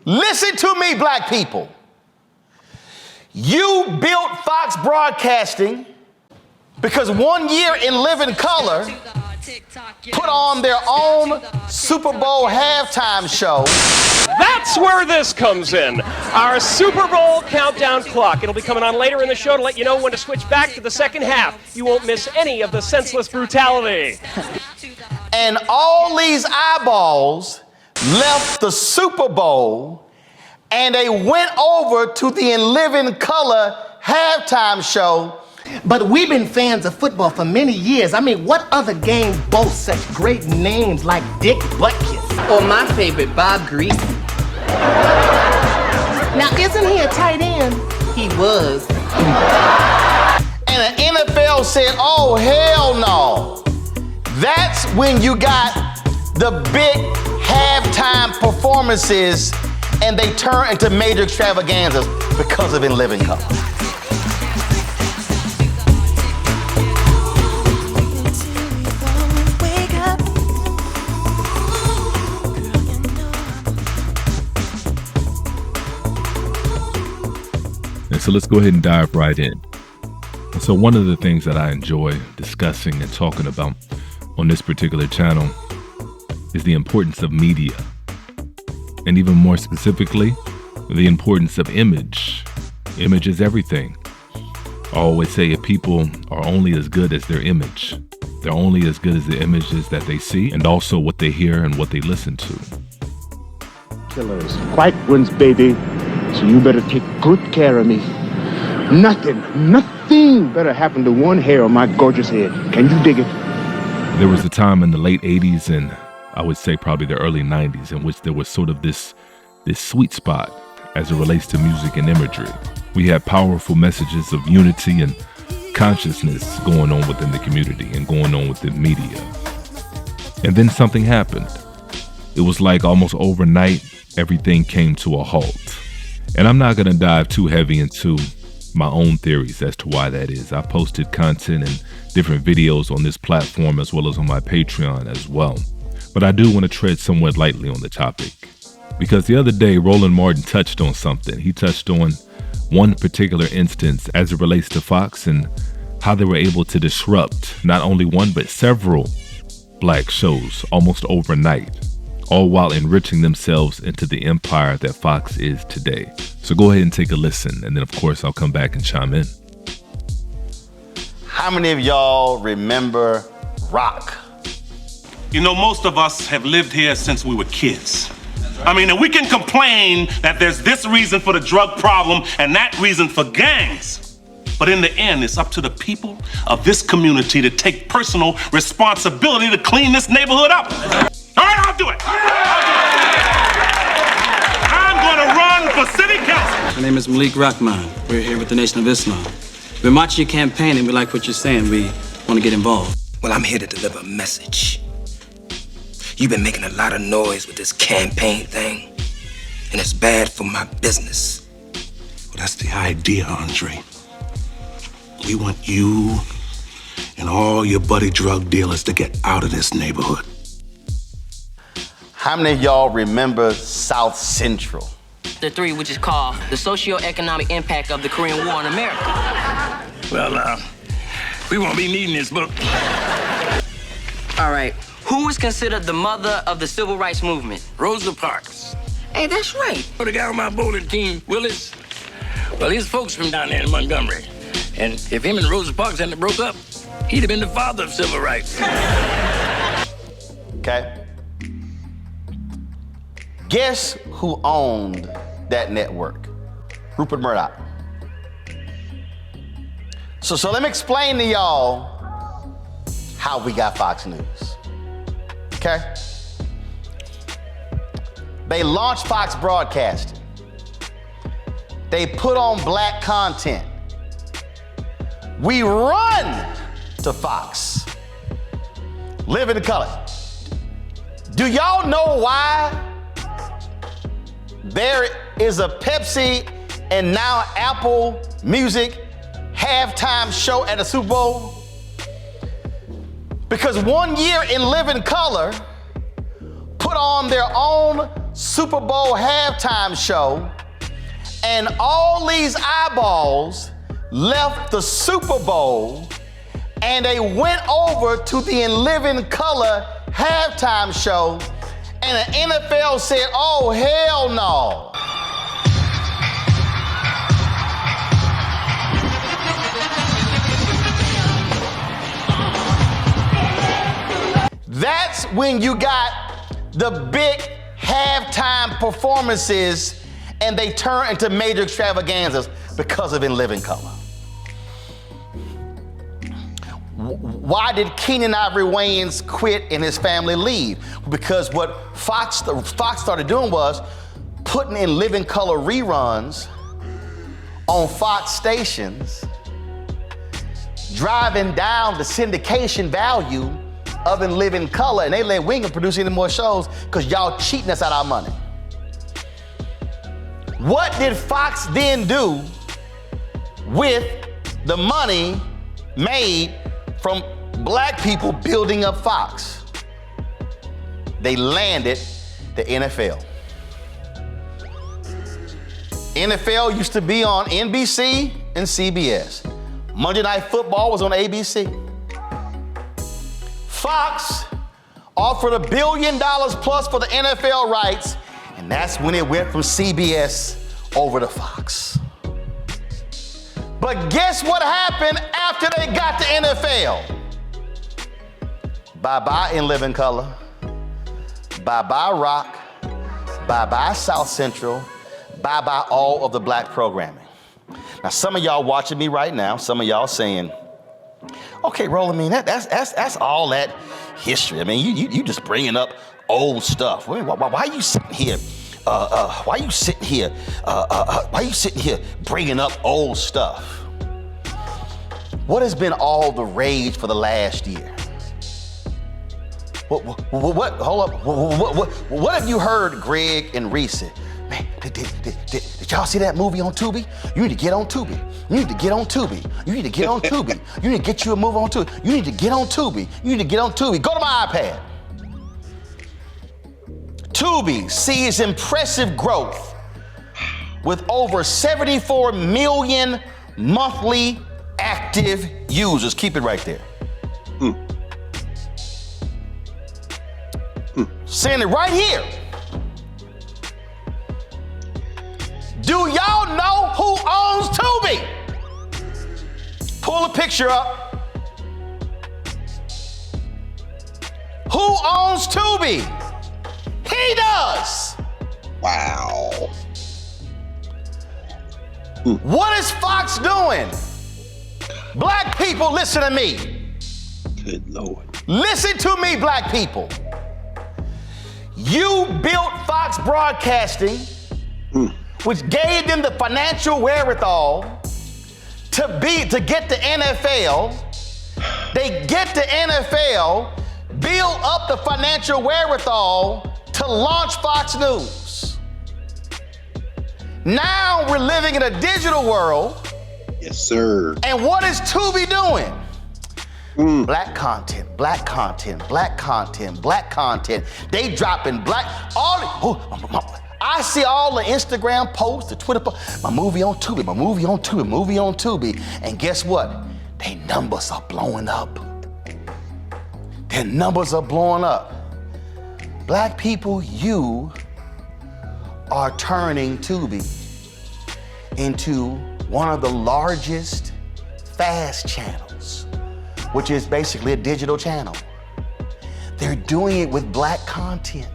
Listen to me, black people. You built Fox Broadcasting because 1 year in Living Color put on their own Super Bowl halftime show. That's where this comes in. Our Super Bowl countdown clock. It'll be coming on later in the show to let you know when to switch back to the second half. You won't miss any of the senseless brutality. And all these eyeballs left the Super Bowl and they went over to the In Living Color halftime show. But we've been fans of football for many years. I mean, what other game boasts such great names like Dick Butkus? Or my favorite, Bob Greasy. Now, isn't he a tight end? He was. And the NFL said, oh, hell no. That's when you got the big halftime performances and they turn into major extravaganzas because of In Living Color. And so let's go ahead and dive right in. And so one of the things that I enjoy discussing and talking about on this particular channel is the importance of media. And even more specifically, the importance of image. Image is everything. I always say if people are only as good as their image, they're only as good as the images that they see and also what they hear and what they listen to. Killers, white ones, baby. So you better take good care of me. Nothing better happen to one hair on my gorgeous head. Can you dig it? There was a time in the late 80s and I would say probably the early 90s in which there was sort of this sweet spot as it relates to music and imagery. We had powerful messages of unity and consciousness going on within the community and going on within media. And then something happened. It was like almost overnight, everything came to a halt. And I'm not going to dive too heavy into my own theories as to why that is. I posted content and different videos on this platform as well as on my Patreon as well. But I do want to tread somewhat lightly on the topic. Because the other day, Roland Martin touched on something. He touched on one particular instance as it relates to Fox and how they were able to disrupt not only one but several black shows almost overnight, all while enriching themselves into the empire that Fox is today. So go ahead and take a listen, and then of course I'll come back and chime in. How many of y'all remember rock? You know, most of us have lived here since we were kids. I mean, and we can complain that there's this reason for the drug problem and that reason for gangs. But in the end, it's up to the people of this community to take personal responsibility to clean this neighborhood up. All right, I'll do it. I'm gonna run for city council. My name is Malik Rahman. We're here with the Nation of Islam. We're watching your campaign and we like what you're saying. We want to get involved. Well, I'm here to deliver a message. You've been making a lot of noise with this campaign thing, and it's bad for my business. Well, that's the idea, Andre. We want you and all your buddy drug dealers to get out of this neighborhood. How many of y'all remember South Central? The 3, which is called the socio-economic impact of the Korean War in America. Well, we won't be needing this book. All right. Who is considered the mother of the civil rights movement? Rosa Parks. Hey, that's right. The guy on my bowling team, Willis, well, his folks from down there in Montgomery. And if him and Rosa Parks hadn't broke up, he'd have been the father of civil rights. Okay. Guess who owned that network? Rupert Murdoch. So let me explain to y'all how we got Fox News. Okay? They launched Fox Broadcasting. They put on black content. We run to Fox. Live in color. Do y'all know why there is a Pepsi and now Apple Music halftime show at a Super Bowl? Because 1 year in Living Color put on their own Super Bowl halftime show, and all these eyeballs left the Super Bowl and they went over to the In Living Color halftime show, and the NFL said, oh, hell no. That's when you got the big halftime performances and they turn into major extravaganzas because of In Living Color. Why did Keenan Ivory Wayans quit and his family leave? Because what Fox started doing was putting In Living Color reruns on Fox stations, driving down the syndication value of In Living Color, and they let Winger produce any more shows because y'all cheating us out our money. What did Fox then do with the money made from black people building up Fox? They landed the NFL. NFL used to be on NBC and CBS. Monday Night Football was on ABC. Fox offered $1 billion plus for the NFL rights, and that's when it went from CBS over to Fox. But guess what happened after they got the NFL? Bye-bye In Living Color, bye-bye Rock, bye-bye South Central, bye-bye all of the black programming. Now, some of y'all watching me right now, some of y'all saying, okay, Roland, I mean, that's all that history. I mean, you just bringing up old stuff. Why are you sitting here? Why are you sitting here bringing up old stuff? What has been all the rage for the last year? What? Hold up. What have you heard, Greg and Reese? Man, did y'all see that movie on Tubi? You need to get on Tubi. You need to get on Tubi. You need to get on Tubi. You need to get you a movie on Tubi. You need to get on Tubi. You need to get on Tubi. Go to my iPad. Tubi sees impressive growth with over 74 million monthly active users. Keep it right there. Saying it right here. Do y'all know who owns Tubi? Pull a picture up. Who owns Tubi? He does. Wow. What is Fox doing? Black people, listen to me. Good Lord. Listen to me, black people. You built Fox Broadcasting, which gave them the financial wherewithal to get the NFL. They get the NFL, build up the financial wherewithal to launch Fox News. Now we're living in a digital world. Yes, sir. And what is Tubi doing? Black content, black content, black content, black content. They dropping black, I see all the Instagram posts, the Twitter posts, my movie on Tubi, my movie on Tubi, movie on Tubi. And guess what? Their numbers are blowing up. Their numbers are blowing up. Black people, you are turning Tubi into one of the largest fast channels, which is basically a digital channel. They're doing it with black content.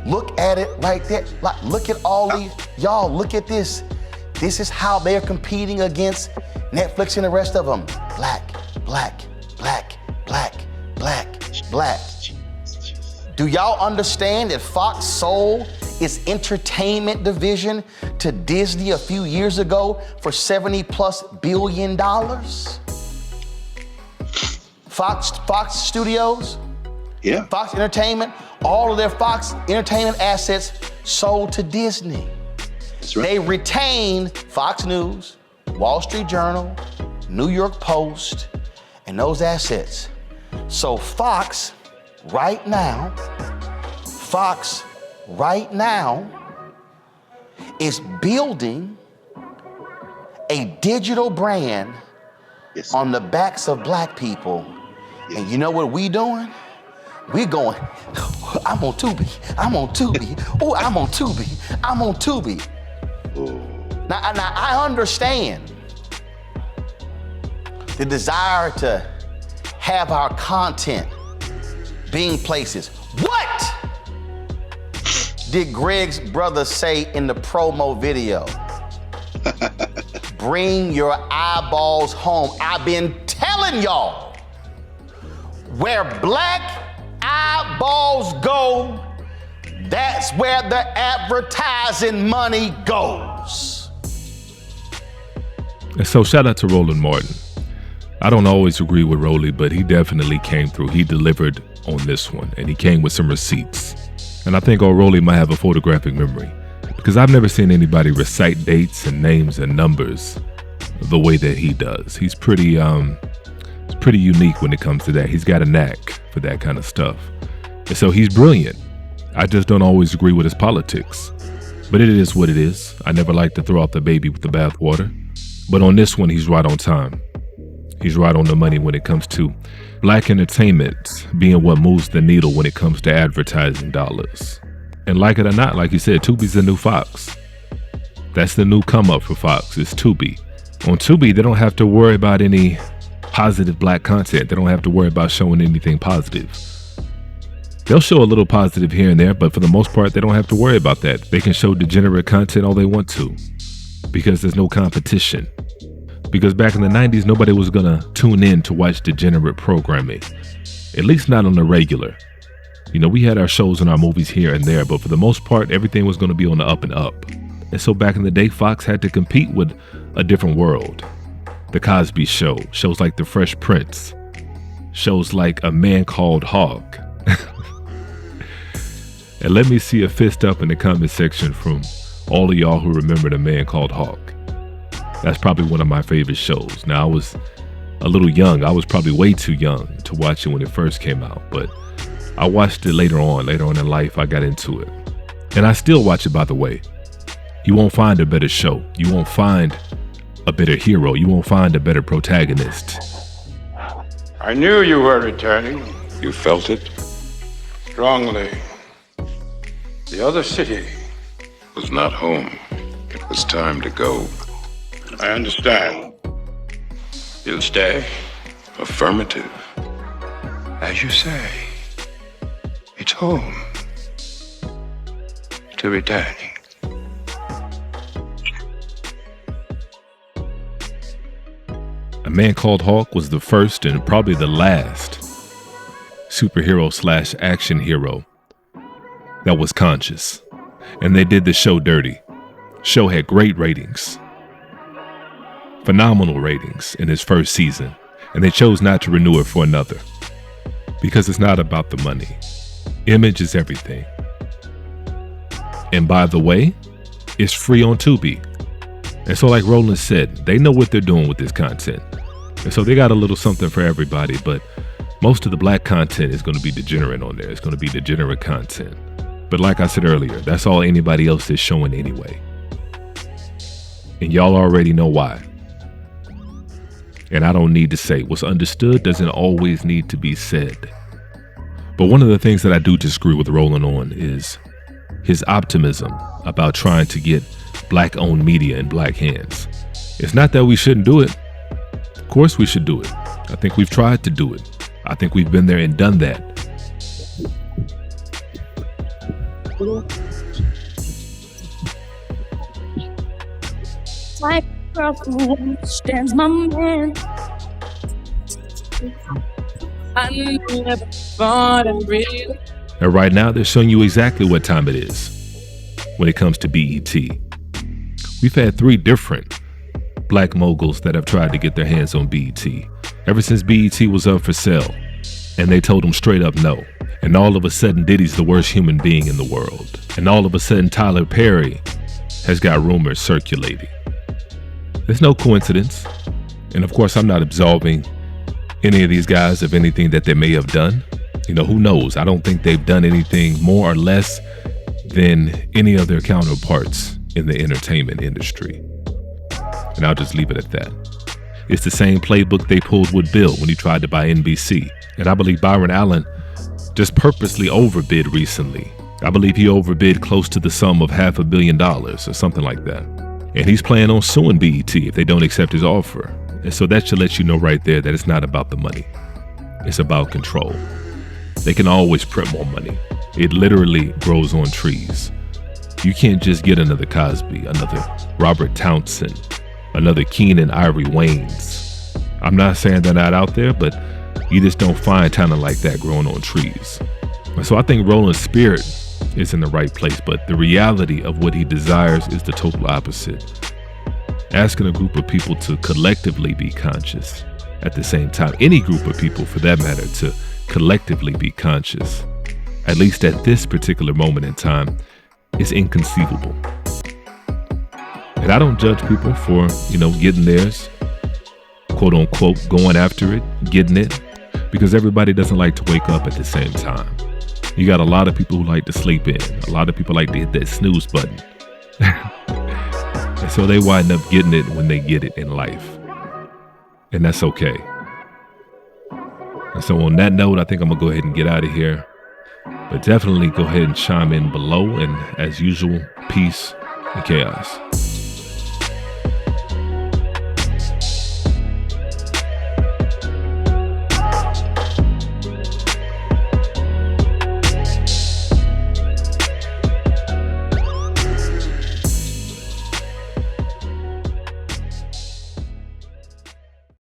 Look at it right there. Look at all these, y'all, look at this. This is how they're competing against Netflix and the rest of them. Black, black, black, black, black, black. Do y'all understand that Fox sold its entertainment division to Disney a few years ago for $70+ billion? Fox Studios, yeah, Fox Entertainment, all of their Fox Entertainment assets sold to Disney. That's right. They retained Fox News, Wall Street Journal, New York Post, and those assets. So Fox, right now, Fox right now is building a digital brand on the backs of black people. And you know what we doing? We going, I'm on Tubi, I'm on Tubi, oh, I'm on Tubi, I'm on Tubi. Now, I understand the desire to have our content being places. What did Greg's brother say in the promo video? Bring your eyeballs home. I've been telling y'all, where black eyeballs go, that's where the advertising money goes. And so shout out to Roland Martin. I don't always agree with Rolly, but he definitely came through. He delivered on this one, and he came with some receipts. And I think old Rolly might have a photographic memory, because I've never seen anybody recite dates and names and numbers the way that he does. He's pretty unique when it comes to that. He's got a knack for that kind of stuff. And so he's brilliant. I just don't always agree with his politics. But it is what it is. I never like to throw out the baby with the bathwater. But on this one, he's right on time. He's right on the money when it comes to black entertainment being what moves the needle when it comes to advertising dollars. And like it or not, like you said, Tubi's the new Fox. That's the new come up for Fox, is Tubi. On Tubi, they don't have to worry about any positive black content. They don't have to worry about showing anything positive. They'll show a little positive here and there, but for the most part, they don't have to worry about that. They can show degenerate content all they want to, because there's no competition. Because back in the 90s, nobody was gonna tune in to watch degenerate programming, at least not on the regular. You know, we had our shows and our movies here and there, but for the most part, everything was gonna be on the up and up. And so back in the day, Fox had to compete with a different world. The Cosby Show, shows like The Fresh Prince, shows like A Man Called Hawk. And let me see a fist up in the comment section from all of y'all who remember The Man Called Hawk. That's probably one of my favorite shows. Now, I was a little young. I was probably way too young to watch it when it first came out, but I watched it later on in life. I got into it. And I still watch it, by the way. You won't find a better show. You won't find a better hero. You won't find a better protagonist. I knew you were returning. You felt it? Strongly. The other city Was not home. It was time to go. I understand. You'll stay? Affirmative. As you say, it's home to returning. A Man Called Hawk was the first and probably the last superhero / action hero that was conscious. And they did the show dirty. Show had great ratings. Phenomenal ratings in its first season. And they chose not to renew it for another. Because it's not about the money. Image is everything. And by the way, it's free on Tubi. And so like Roland said, they know what they're doing with this content. And so they got a little something for everybody, but most of the black content is going to be degenerate on there. It's going to be degenerate content. But like I said earlier, that's all anybody else is showing anyway. And y'all already know why. And I don't need to say, what's understood doesn't always need to be said. But one of the things that I do disagree with Roland on is his optimism about trying to get black-owned media in black hands. It's not that we shouldn't do it. Of course we should do it. I think we've tried to do it. I think we've been there and done that. Like a girl who understands my man. I never thought I'd really. And right now they're showing you exactly what time it is when it comes to BET. We've had 3 different black moguls that have tried to get their hands on BET ever since BET was up for sale, and they told them straight up no. And all of a sudden Diddy's the worst human being in the world, and all of a sudden Tyler Perry has got rumors circulating. There's no coincidence, and of course I'm not absolving any of these guys of anything that they may have done. You know, who knows? I don't think they've done anything more or less than any of their counterparts in the entertainment industry. And I'll just leave it at that. It's the same playbook they pulled with Bill when he tried to buy NBC. And I believe Byron Allen just purposely overbid recently. I believe he overbid close to the sum of $500 million or something like that. And he's planning on suing BET if they don't accept his offer. And so that should let you know right there that it's not about the money. It's about control. They can always print more money. It literally grows on trees. You can't just get another Cosby, another Robert Townsend, another Keenan Ivory Waynes. I'm not saying they're not out there, but you just don't find talent like that growing on trees. So I think Roland's spirit is in the right place, but the reality of what he desires is the total opposite. Asking a group of people to collectively be conscious at the same time, any group of people for that matter, to collectively be conscious, at least at this particular moment in time, is inconceivable. And I don't judge people for, getting theirs, quote unquote, going after it, getting it, because everybody doesn't like to wake up at the same time. You got a lot of people who like to sleep in. A lot of people like to hit that snooze button. And so they wind up getting it when they get it in life. And that's okay. And so on that note, I think I'm going to go ahead and get out of here. But definitely go ahead and chime in below. And as usual, peace and chaos.